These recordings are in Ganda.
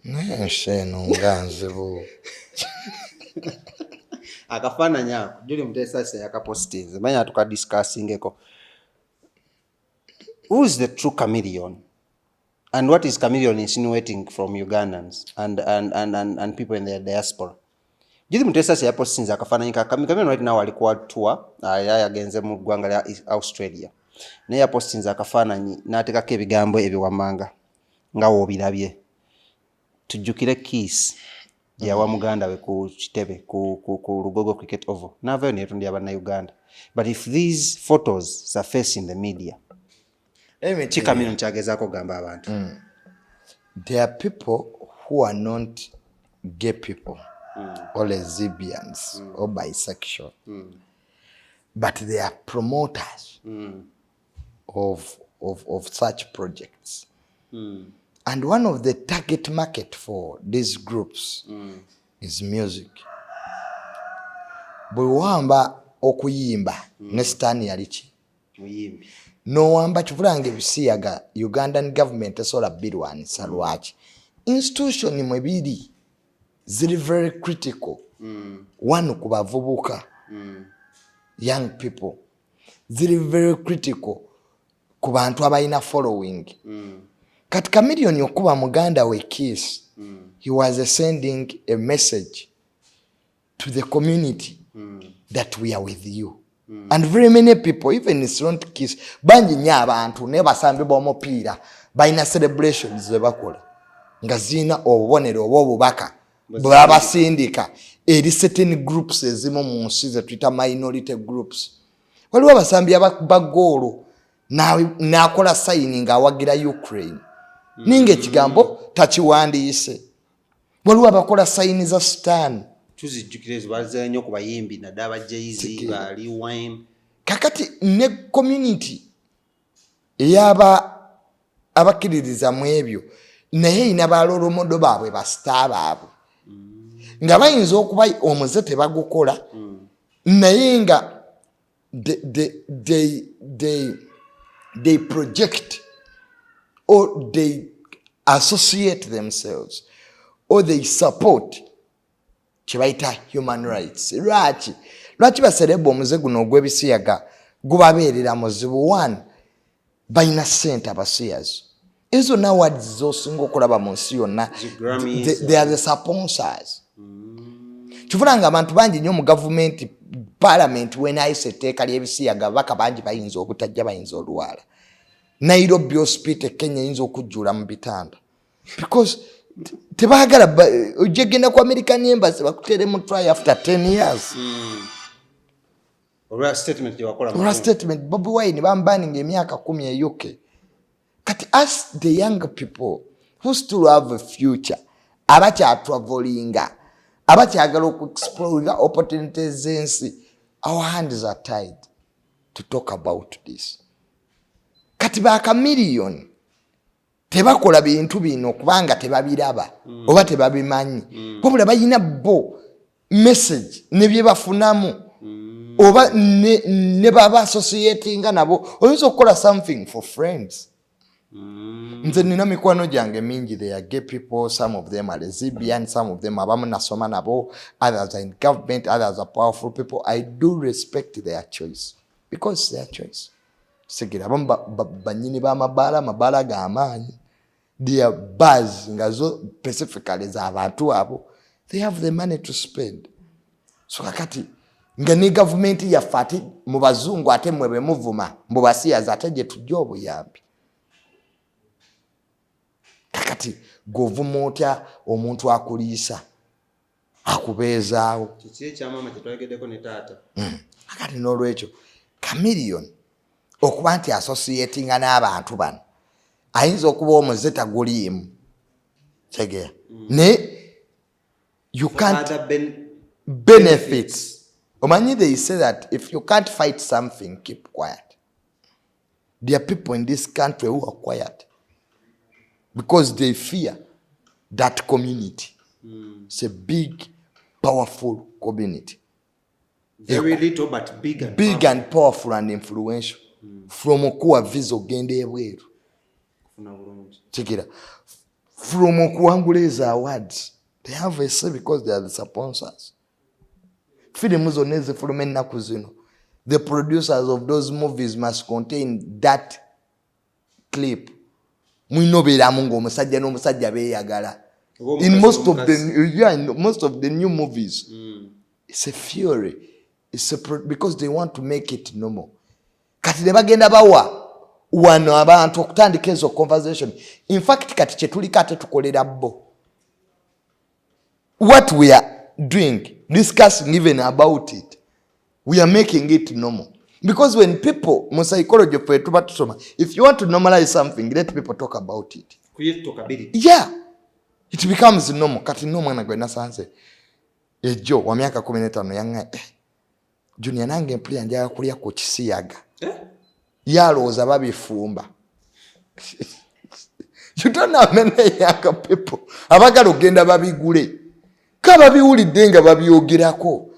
Nsheno nganzibu. Akafananya ako juli Mutesasira yakapostinze manya tukadiscussingeko. Who is the true chameleon? And what is chameleon insinuating from Ugandans and people in their diaspora? Jili Mutesasira yapostinze akafananyika chameleon right now alikuwa tour yagenze mu ggwanga lya Australia. Naye yapostinze akafananyi n'ateekako ebigambo ebiwamanga nga woobirabye. Tujjukire Kiss yawa muganda we ku kitebe ku Lugogo Cricket Oval. N'avaayo ne yeetondera bannayuganda. But if these photos surface in the media, chameleon kyagezaako gamba abantu. There are people who are not gay people or lesbians or bisexual, but they are promoters of such projects. And one of the target market for these groups is music. Bwewamba okuyimba ne sitaani yaliki Muyimbi. nowamba kivulange bisiyaga Ugandan government esobola birwanisa lwaki institution mwe biri ziri very critical. One ku bavubuka young people ziri very critical ku bantu abalina following. Kati chameleon okuba muganda we Kiss, he was sending a message to the community that we are with you. And very many people, even in front Kiss, banji nya abantu ne basambi b'omupiira balina celebrations ze bakola nga zina obubonero obubaka bw'abasindika eri certain groups ezimu mu nsi ze tuyita minority groups. Waliwo abasambi abagoolo n'akola signing awagira Ukraine. Ninga ekigambo takiwandiise. Waliwo abakola sayini za sitaani. Tuzijjukire zibaze nnyo ku bayimbi naddala Jay-Z, Lil Wayne. Kakati ne community abakkiririza mu ebyo naye ina balolomodo baabwe basita baabwe nga bayinza okuba omuze tebagukola naye nga they project or they associate themselves or they support kibaita human rights. Lwaki basereba omuze guno ogw'ebisiyaga gubabeerera muzibu. One, bayina ssente abasiyazi. Ezo nawards z'osinga okulaba mu nsi yonna they are the sponsors. Kivulanga abantu bangi nnyo mu government parliament wenayise etteeka ly'ebisiyaga baka bangi bayinza obutajja bayinza olwala. Nairobi hospital Kenya yinza okujjula mu bitanda because tebagala ojegenda ku American embassy bakutere mu try after 10 years. Olwa statement yakola. Olwa statement Bobi Wine bambanning emyaka 10 e UK. Kati as the young people who still have a future abakya travelinga abakyagala oku explore opportunities ensi, our hands are tied to talk about this. Kati ba chameleon tebakola bintu bino kubanga tebabiraba oba tebabimanyi wabula bayina bo message ne bye bafunamu oba ne baba associatinga nabo oyinza okukola something for friends. Nze nina mikwano gyange mingi, they are gay people, some of them are lesbian, some of them abamu nasoma nabo, others are in government, others are powerful people. I do respect their choice because it's their choice. Sigira banyini b'amabaala g'amaanyi, their bars ngazo specifically z'abantu abo, they have the money to spend. So kakati nga ne government yaffe ate mu bazungu ate mwe bemuvuma mu basiyazi ate gye tujja obuyambi. Kakati govuma otya omuntu akuliisa akubeezaawo kiki ekyamama kyetwayogeddeko ne taata. Kakati n'olwekyo chameleon okuba nti associatinga n'abantu bano ayinza okuba omuze taguliimu tegera ne you can't benefits. Omanyi they say that if you can't fight something, keep quiet. There are people in this country who are quiet because they fear that community. It's a big, powerful community. Very little but big and powerful and influential. From okuwa visa ogende ebweru. Check it out. from okuwangula awards. They have a say because they are the sponsors. Filimu zonna ezifuluma ennaku zino, the producers of those movies must contain that clip. Mwino beeramu ng'omusajja n'omusajja beeyagala. In most of the new movies, it's a fury. Because they want to make it normal. Kati ne bagenda bawa wano abantu okutandika ezo conversation. In fact, kati kye tuliko ate tukolera bo. What we are doing, discussing even about it, we are making it normal. Because when people, mu psychology for tuba tusoma, if you want to normalize something, let people talk about it. Create talkability. Yeah. It becomes normal. Kati no mwana gwe nasanze. Ejo wa myaka 15 yanga Junior nange mpulira njaga kulya ku kisiyaga. Yalooza babifumba. You don't know many young people. Abagala ogenda babigule. Kaba biwulidde nga babyogerako.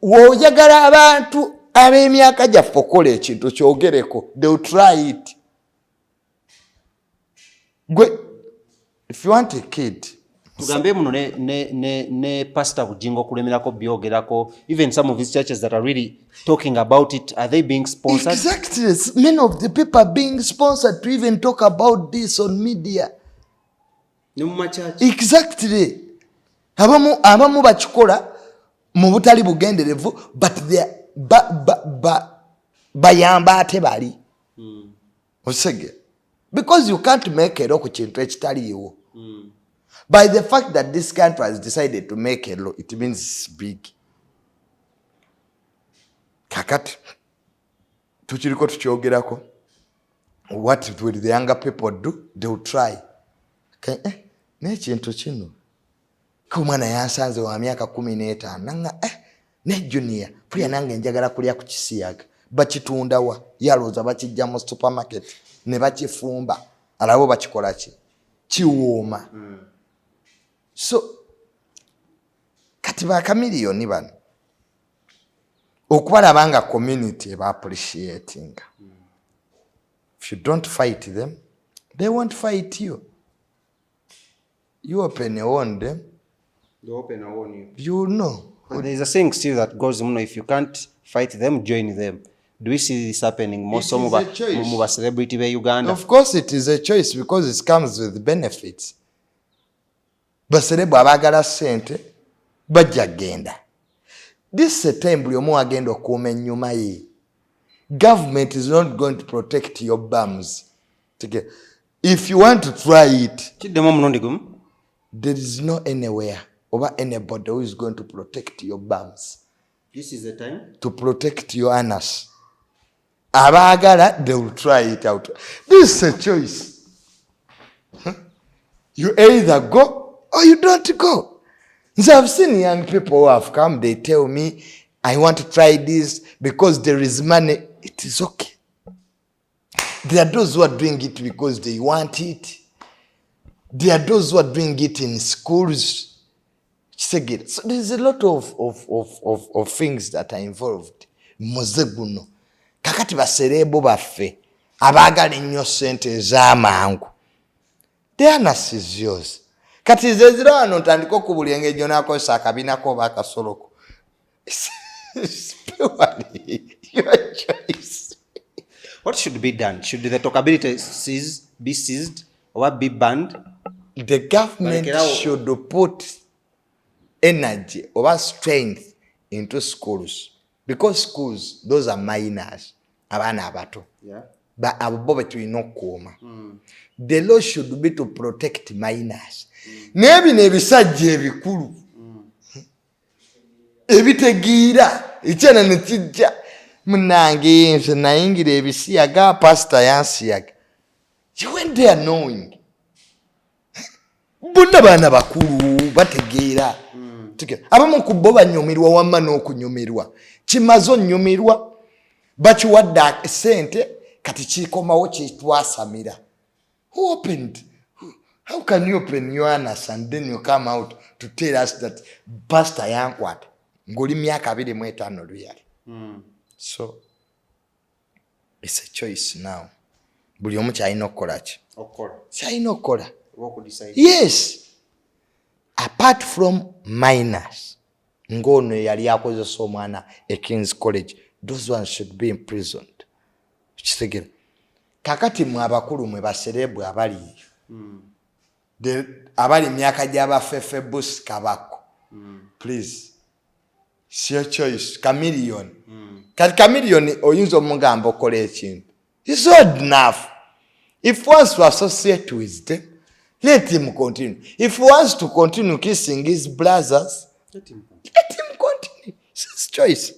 Woyagala abantu ab'emyaka gyaffe okola ekintu kyogereko. They will try it. If you want a kid, tugambe muno ne pastor Bujingo kulemerako byogerako, even some of these churches that are really talking about it, are they being sponsored? Exactly. Many of the people are being sponsored to even talk about this on media. Exactly. Abamu bakikola mu butali bugenderevu, but they bayamba ate bali. Osege. Because you can't make a law ku kintu ekitaliiwo. By the fact that this country has decided to make a law, it means it's big. Kakati tukiriko tukyogerako. What will the younger people do? They will try. N'ekintu kino kumwana yansanze wa myaka 15 nanga ne junior pulya nange njagala kulya ku kisiyaga bakitunda wa yalooza bakijja mu supermarket ne bakifumba alabo bakikola ki kiwooma. So kati ba kamiliyoni bano okubalabanga community eba appreciating. If you don't fight them, they won't fight you. You open a on them, they open a on you. You know. And there is a saying still that goes, if you can't fight them, join them. Do we see this happening more? Some of a celebrity by Uganda? Of course it is a choice because it comes with benefits. Baserebo abagala sente bajja genda. This is a time buli omu agenda okuuma ennyuma ye. Government is not going to protect your bums. If you want to try it, there is no anywhere or anybody who is going to protect your bums. This is the time to protect your anus. Abagala, they will try it out. This is a choice. You either go or you don't go. So I've seen young people who have come, they tell me, I want to try this because there is money. It is okay. There are those who are doing it because they want it. There are those who are doing it in schools. So there's a lot of things that are involved. Mozeguno. Kakati baserebo baffe. Abagala ennyo sente ez'amangu. The anus is yours. Kati zezira wano ntandika okubulya eng'ejjo n'akozesa akabinako oba akasoloko. It's purely your choice. What should be done? Should the talkability be seized or be banned? The government should put energy or strength into schools. Because schools, those are minors. Abana abato. Yeah. But abo tulina okuuma. The law should be to protect minors. Nebi nebisajja ebikulu. Ebitegiira ekyana ne kijja munange nze nayingira ebisiyaga pastor yansiyaga. You went there knowing. Bonna baana bakulu bategeera. Abamu ku bo banyumirwa wamma n'okunyumirwa. Kimaze onnyumirwa bakiwadde sente kati kikomawo kitwasamira. Who opened? How can you open your anus and then you come out to tell us that pastor yankwata ngoli myaka 25 luyali? So it's a choice now. Buli omu kyalina okukola ki? Kyalina okukola. Yes, apart from minors ngono yali akozesa omwana e King's College, those ones should be imprisoned. Kitegera kakati mwe abakulu mwe baserebwe abali abali myaka gy'abafefe Bush Kabako. Please, it's your choice. Chameleon. Kati chameleon oyinza omugamba okola ekintu. He's old enough. If he wants to associate with them, let him continue. If he wants to continue kissing his brothers, let him continue. It's his choice.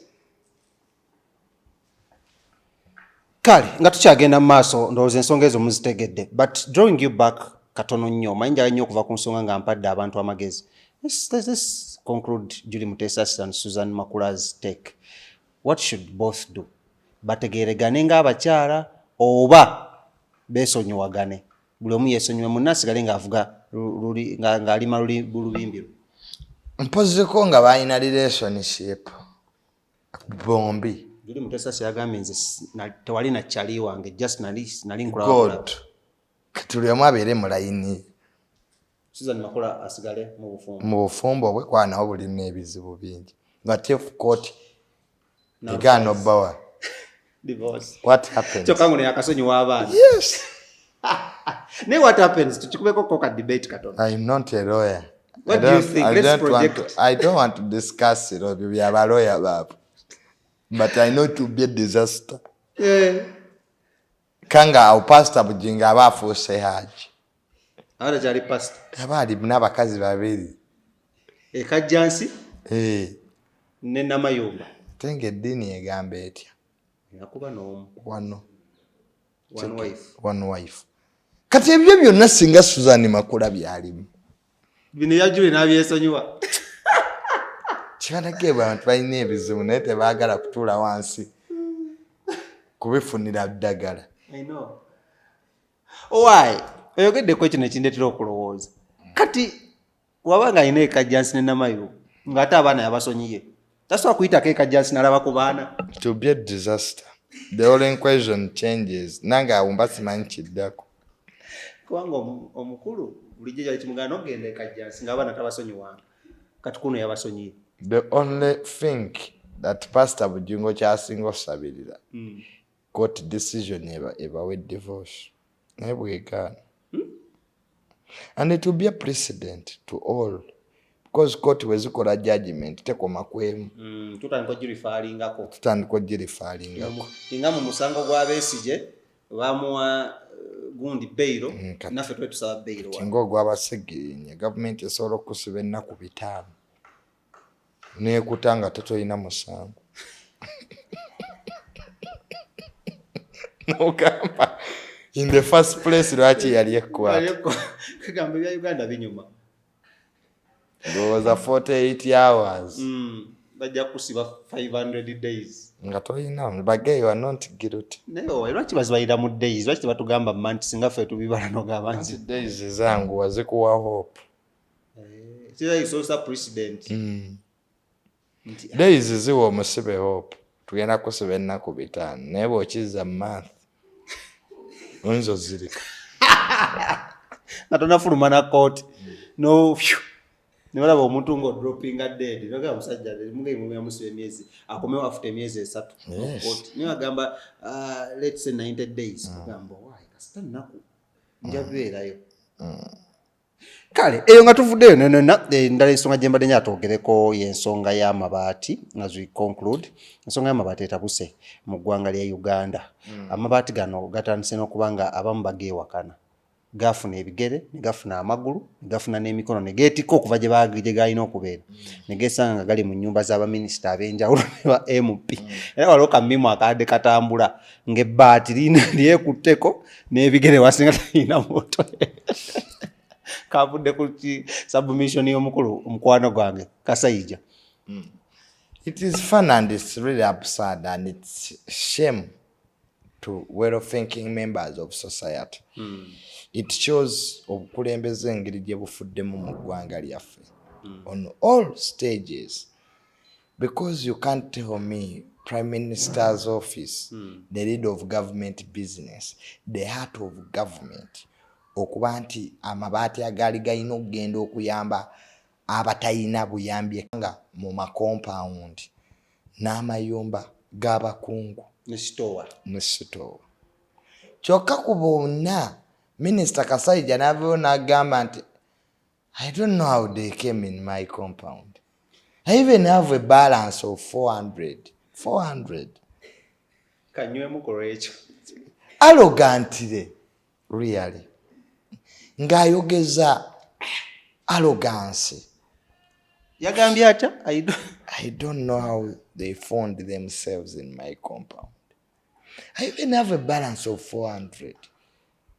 Kale nga tukyagenda mu maaso ndowooza ensonga ezo muzitegedde, but drawing you back katono nnyo mayinja nnyo okuva ku nsonga nga mpadde abantu amagezi. Let's conclude Julie Mutesasira and Susan Makula's take. What should both do? Bategeregane ng'abakyala oba beesonyiwagane, buli omu yeesonyiwe munne asigale ng'avuga ng'alima lubimbi. Mpozeko nga balina relationship bombi. Julie Mutesasira yagambye nze tewali na kyali wange, just nali nkulaakulaa. Kati buli omu abeere mu layini. Susan Makula asigale mu bufumbo bwe kwanawo bulina ebizibu bingi. But if court egaana obbawa divorce, what happens? Chokangu ne akasonyiwa abaana. Yes. Ne what happens? Tukikubeko koka debate katono. I'm not a lawyer. What do you think? Let's project. I don't want to discuss it or be a lawyer, but I know it will be a disaster. Yeah. Kanga au pastor bujinga abafuuse haji. Ara jali pastor. Abali n'abakazi babiri. Kajjansi? Ne namayumba. Tenge eddiini egamba etya? Yakuba n'omu. One wife. Kati ebyo byonna singa Susan Makula byalimu. Bino yajule n'abyesonyiwa. Kibanage abantu balina ebizibu naye tebaagala kutuula wansi kubifunira ddagala. I know. Why? Ayogedde ko kino ekindeetera okulowooza. Kati wabanga alina ekajjansi ne namayo ng'ate abaana yabasonyiye, tasobola kuyitako ekajjansi n'alaba ku baana. It will be a disaster. The whole equation changes. Nanga awumba simanyi kiddako. Kubanga omukulu bulijjo yali kimugana ogenda ekajjansi ng'abaana tabasonyiwanga. Kati kuno yabasonyiye. The only thing that Pastor Bujingo kyasinga osabirira court decision ebawe divorce. And it will be a precedent to all. Because court wezikola judgment tekoma kwemu. Tutandika ogirifalingako. Inga mu musango gwa Besigye bamuwa gundi bailo naffe twetusaba bailo. Kinga ogw'Abasegirinya government esobola okusiba ennaku 5 neekutanga totoyina musango. Nogamba in the first place lwaki yali ekkwata. Kagamba bya Uganda binyuma. Ndowooza 48 hours. Bajja kusiba 500 days. Nga toyina bagay you are not guilty. Naye lwaki bazibalira mu days? Lwaki tebatugamba manti singa ffe tubibala n'ogamba nti days zangu wazikuwa hope. Kira isosa precedent. Days ziwa omusibe hope. Tugenda kusiba ennaku 5 naye bw'okizza month oyinza zirika. Nga tonafuluma na court. No nibalaba omuntu ng'odroppinga dead. Nogamba musajja mugayi mu yamusiba emyezi akomewo after emyezi 3. Niye agamba let's say 90 days. Gamba why kasita nnaku njabeerayo. Kale eyo nga tuvuddeyo endala ensonga gye mbadde nyatwogereko y'ensonga y'amabaati as we conclude. Ensonga y'amabaati etabuse mu ggwanga lya Uganda. Amabaati gano gatandise n'okuba nga abamu bageewakana. Gafuna ebigere, ne gafuna amagulu, ne gafuna n'emikono, ne geetikka okuva gye galina okubeera. Ne geesanga nga gali mu nnyumba z'abaminisita ab'enjawulo ne ba MP. Era waliwo kammimu akadde katambula ng'ebbaati lyekutteko n'ebigere wasinga talina moto. Kavudde ku submission y'omukulu omukwano gwange Kasayija. It is fun and it's really absurd and it's shame to well-thinking members of society. It shows obukulembeze engeri gye bufuddemu mu ggwanga lyaffe on all stages, because you can't tell me Prime Minister's office, the lead of government business, the heart of government, okuba nti amabaati agaali galina okugenda okuyamba abatayina buyambye nga mu makompawundi n'amayumba g'abakungu ne sitoowa. Kyokka ku bonna Minisita Kasaija n'avaayo n'agamba nti I don't know how they came in my compound. I even have a balance of 400. Arrogantly, really. Ng'ayogeza arrogance. Yagambye atya? I don't know how they found themselves in my compound. I even have a balance of 400.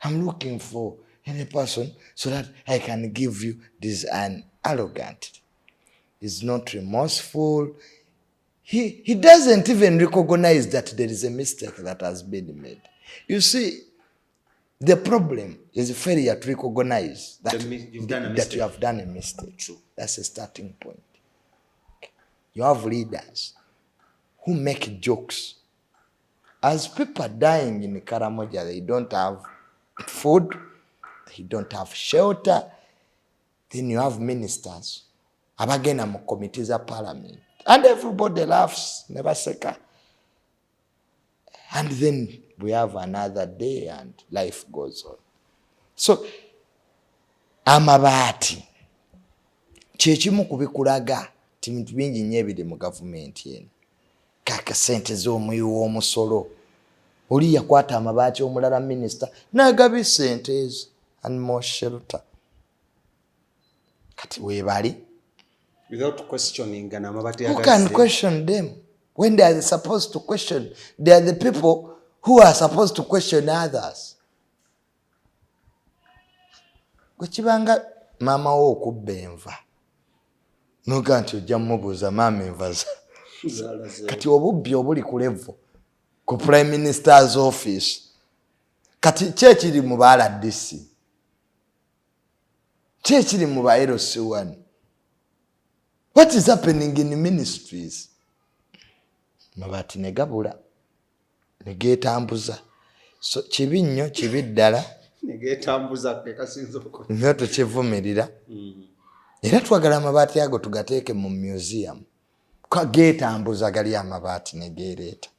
I'm looking for any person so that I can give you this. And arrogant. He's not remorseful. He doesn't even recognize that there is a mistake that has been made. You see, the problem is failure to recognize that you have done a mistake. True. That's a starting point. You have leaders who make jokes. As people are dying in Karamoja, they don't have food, they don't have shelter. Then you have ministers abagenda mu committees of parliament, and everybody laughs, never seka. And then we have another day and life goes on. So amabaati kyekimu kubikulaga ti bintu bingi nnyo ebiri mu gavumenti eno. Kaka sente z'omuyi w'omusolo oli yakwata amabaati omulala minisita n'agaba sente ezo and more shelter. Kati weebali without questioning and who can question them when they are supposed to question? They are the people who are supposed to question others. Kwekibanga maama wo okubba enva noga nti ojja mmubuuza maama enva kati obubbi obuli ku level ku Prime Minister's office kati kyekiri mu ba RDC kyekiri mu ba LC1. What is happening in the ministries? Mabaati ne gabula ne geetambuza. So kibi nnyo kibi ddala ne geetambuza kekasinza okwo nga tokivumirira. Era twagala amabaati ago tugateeke mu museum. Kwa geetambuza gali amabaati ne geereeta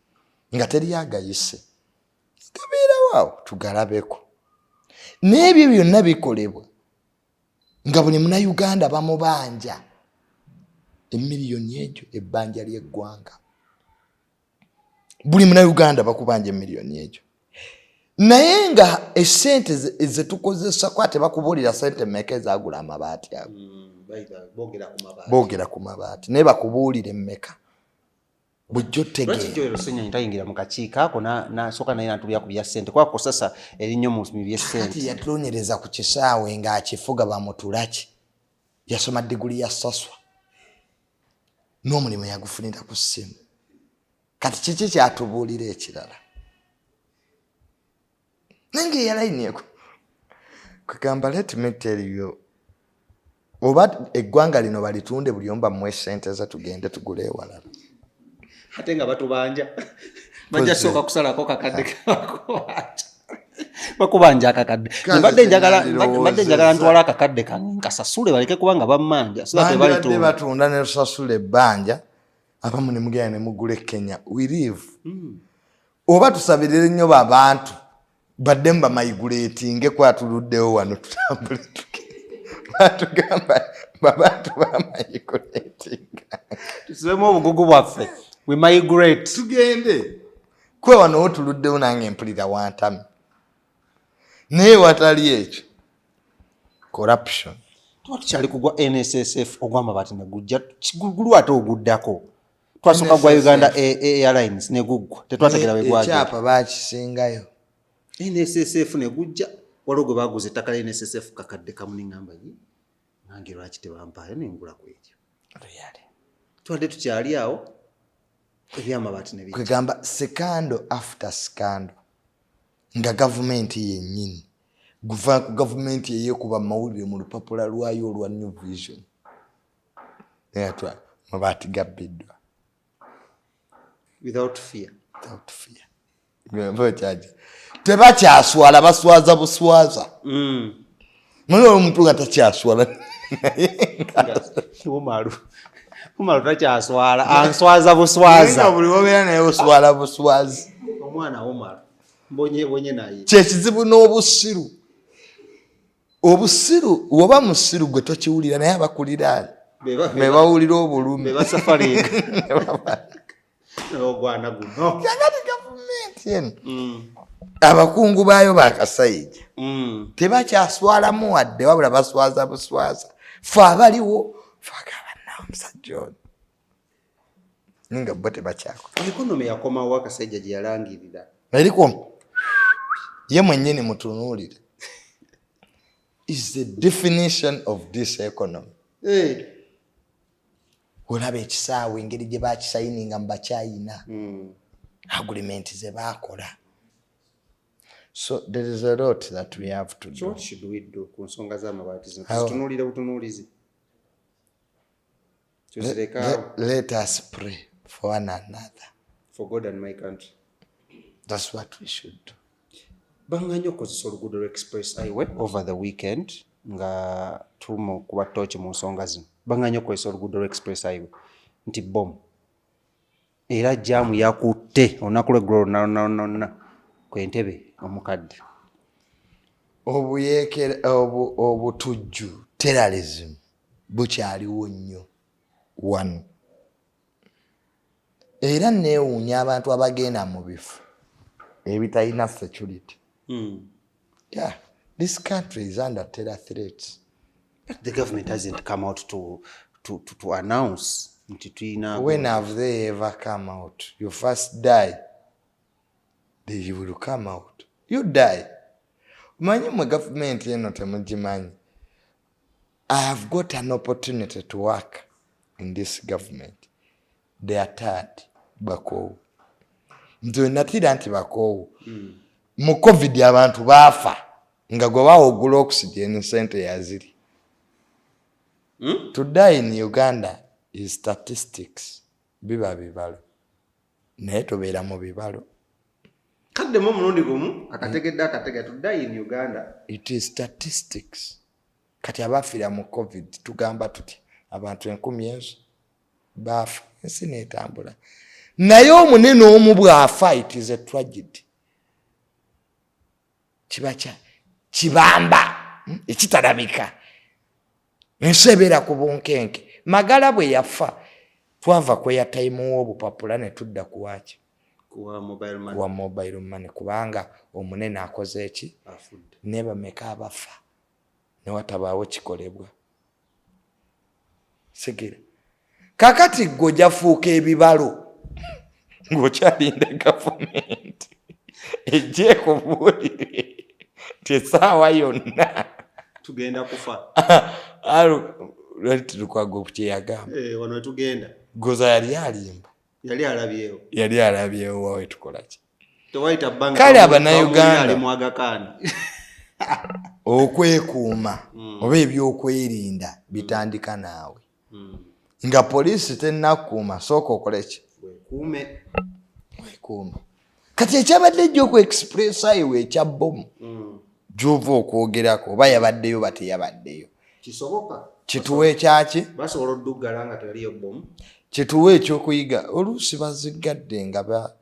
nga teri agayise gabeera waawo tugalabeko. N'ebyo byonna bikolebwa nga buli Munnayuganda bamubanja emiliyoni egyo ebbanja ly'eggwanga. Buli Munnayuganda bakubanja emiliyoni egyo. Naye nga esente ezetukozesa kwa tebakubuulira sente mmeka ezagula amabaati ago. Boogera ku mabaati naye bakubuulire mmeka. Bujjo tegeera. Senya ntayingira mu kakiiko ako nasooka naye natubya ku bya ssente kwa kusasa erinnyo mu bya ssente. Kati yatulonyereza ku kisaawe ng'akifuga bamutulaki. Yasoma diguli ya Saswa. N'omulimu yagufunira ku ssimu. Kati kiki kyatubuulira ekirala? Nange yalayinyeko. Kugamba let me tell you. Oba eggwanga lino balitunde buli omu bamuwe ssente ze tugende tugule ewalala. Ate nga batubanja. Bajja sooka kusalako kakadde kako. Bakubanja akakadde. Mbadde njagala ntwala akakadde kange nkasasule baleke kubanga bammanja. So that bali batunda ne lusasule ebbanja. Abamu ne mugenda ne mugule Kenya. We live. Oba tusabirire nnyo babantu. Badde mbamaigulatinge kwatuluddewo wano tutambule batugamba babantu bamaigulatinga. Tusibemu obugugu bwaffe. We migrate. Tugende. Kwe wano otuluddewo nange mpulira wantami. Naye watali ekyo. Corruption. Tukyali kugwa NSSF ogw'amabaati ne gujja gulu ate oguddako. Twasooka gwa Uganda Airlines ne guggwa. Tetwategera bwe gwagenda. Ekyapa baakisingayo. NSSF ne gujja waliwo gwe baaguza ettaka lya NSSF kakadde kamu n'engamba nange lwaki tebampaayo ne ngula ku ekyo. Twadde tukyali awo ebyamabaati ne bijja. Kwegamba scandal after scandal nga gavumenti yennyini guva ku gavumenti eyeekuba mawulire mu lupapula lwayo olwa New Vision. Yatwa mabaati gabbiddwa. Without fear. Gwembo chaji. Tebakyaswala baswaza buswaza. Mwana omuntu nga takyaswala. Umaru takyaswala answaza buswaza. Nga buli wobeera naye oswala buswazi. Omwana Umaru mbonye naye. Kyekizibu n'obusiru. Obusiru woba musiru gwe tokiwulira naye abakulira be bawulira obulumi. Be basafaringa. Ogwana guno. Yagati gavumenti eno. Abakungu baayo bakasayija. Tebakyaswalamu wadde wabula baswaza buswaza. Fe abaliwo fagabanawo omusajja ono. Nga bo tebakyako. Ekonomi yakomawo akasajja gye yalangirira. Eriko ye mwennyini mutunuulire. Is the definition of this economy. Olaba ekisaawe engeri gye bakisayininga mu Bachina. Agreement ze baakola. So there is a lot that we have to do. So what should we do ku nsonga z'amabaati zino? Tutunuulire butunuulizi. Let us pray for one another. For God and my country. That's what we should do. Banganyo okozesa oluguudo express highway over the weekend nga tumu kuba tochi mu nsonga zino. Banganyo okozesa oluguudo express highway nti bom. Era jamu yakutte olunaku lw'eggulo na kw'entebe omukadde. Obutujju terrorism bukyaliwo nnyo. One. Era neewuunya abantu abagenda mu bifo ebitalina security. Yeah, this country is under terror threats. But the government hasn't come out to announce. When have they ever come out? You first die, then you will come out. You die. Manyi mu government eno temugimanyi. I have got an opportunity to work in this government. They are tired. Bakowu. Nze natira nti bakowu. Mu COVID abantu baafa nga gwe baawugula oxygen sente yaziri. To die in Uganda is statistics. Biba bibalo. Naye tobeera mu bibalo. Kaddemu omulundi gumu akategedde to die in Uganda. It is statistics. Kati abafiira mu COVID tugamba tuti abantu 10,000 baafa ensi n'etambula. Naye omunene omu bw'afa, it is a tragedy. Kibamba ekitalabika. Ensi ebeera ku bunkenke. Magala bwe yafa twava kwe yatayimuwa obupapula ne tudda kuwaki. Kuwa mobile money. Kuwa mobile money kubanga omunene akoze eki? Afudde. Ne bameka abafa. Ne watabaawo kikolebwa. Segera. Kakati gojja fuuka ebibalo. Ng'okyalinda gavumenti ejje kubuulire tesaawa yonna tugenda kufa. Lwali tulukwago ku kyeyagamba. Wano tugenda. Goza yali alimba. Yali alabyewo wawe tukola ki? Tewayita bbanga. Kale Abannayuganda mwagakaani. Okwekuuma oba ebyokwerinda bitandika naawe. Nga poliisi tennakuuma sooka okole ki? Wekuume. Kati ekyabadde ejjo ku express highway ekya bomu gy'ova okwogerako oba yabaddeyo bateyabaddeyo. Kisoboka. Kituwe ekyaki? Basobola odduggala nga taliyo bomu. Kituwe ekyokuyiga oluusi bazigadde nga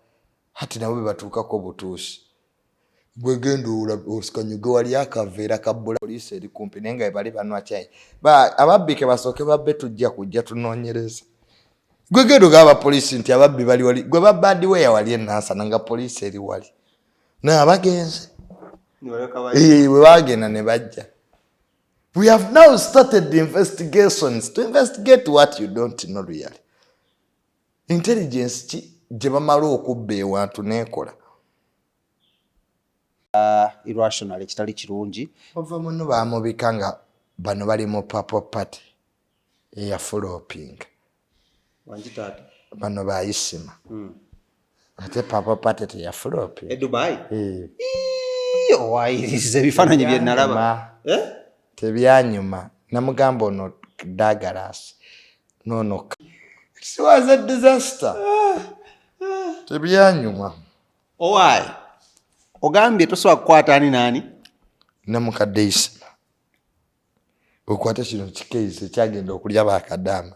hati nabo bebatuukako butuusi. Gwe genda osikanyuge wali akaveera kabbula poliisi eri kumpi naye nga bali banwa kyayi. Ababbi ke basooke babbe tujja kujja tunoonyereza. Gwe genda ogaba poliisi nti ababbi bali wali. Gwe babaddi weya wali enansana nga poliisi eri wali. N'abagenze. Bwe bagenda ne bajja. We have now started the investigations to investigate what you don't know really. Intelligence gye bamala okubba ewantu n'ekola. Irrational ekitali kirungi. Ova muno baamubika nga bano bali mu Purple Party eya flopping. Wanjitaata. Bano bayisima. Ate Purple Party teya flopping. Dubai? Owayiriza ebifaananyi bye nalaba. Tebyanyuma. Namugamba ono Douglas. No. It was a disaster. Tebyanyuma. Owaayi ogambye tosobola kukwata ani nani namukadde Isa okwata kino kikeezi kyagenda okulya bakadaama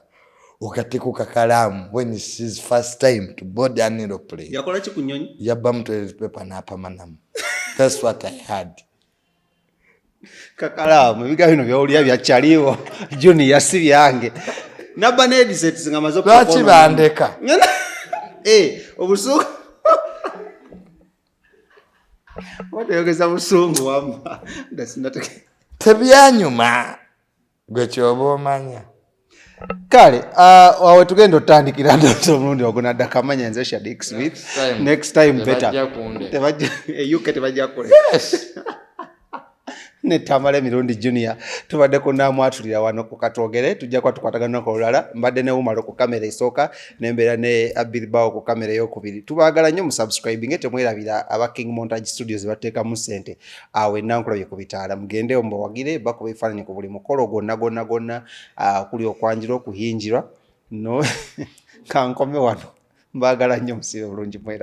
okateeka kakalaamu when it's his first time to board an aeroplane. Yakola ki ku nnyonyi? Yabba mu toilet paper n'apamanamu. That's what I had. Kakalaamu ebigambo bino by'owulira byakyaliwo Juni yasi byange nabba n'edisets nga maze lwaki bandeka obusungu wateyogeza busungu wamba tebyanyuma gwe kyoba omanya. Kale awe tugenda otandikira Dr. Omulundi ogunadda kamanya nze Shadik Smith. Next time better UK tebajja kule. Ne Tamale Mirundi Junior tubadde kunnamwatulira wano ku Katwogere tujja kwa tukwatagana ko olulala mbadde ne Umaro ku kamera esooka nembeera ne Abilibao ku kamera ey'okubiri. Tubaagala nnyo mu subscribing temwerabira aba King Montage Studios bateekamu ssente awe nankulabye ku bitaala mugende ombawagire bakuba ebifaananyi ku buli mukolo gonna kuli okwanjira okuhinjirwa no kankome wano mbaagala nnyo musibe bulungi mwera.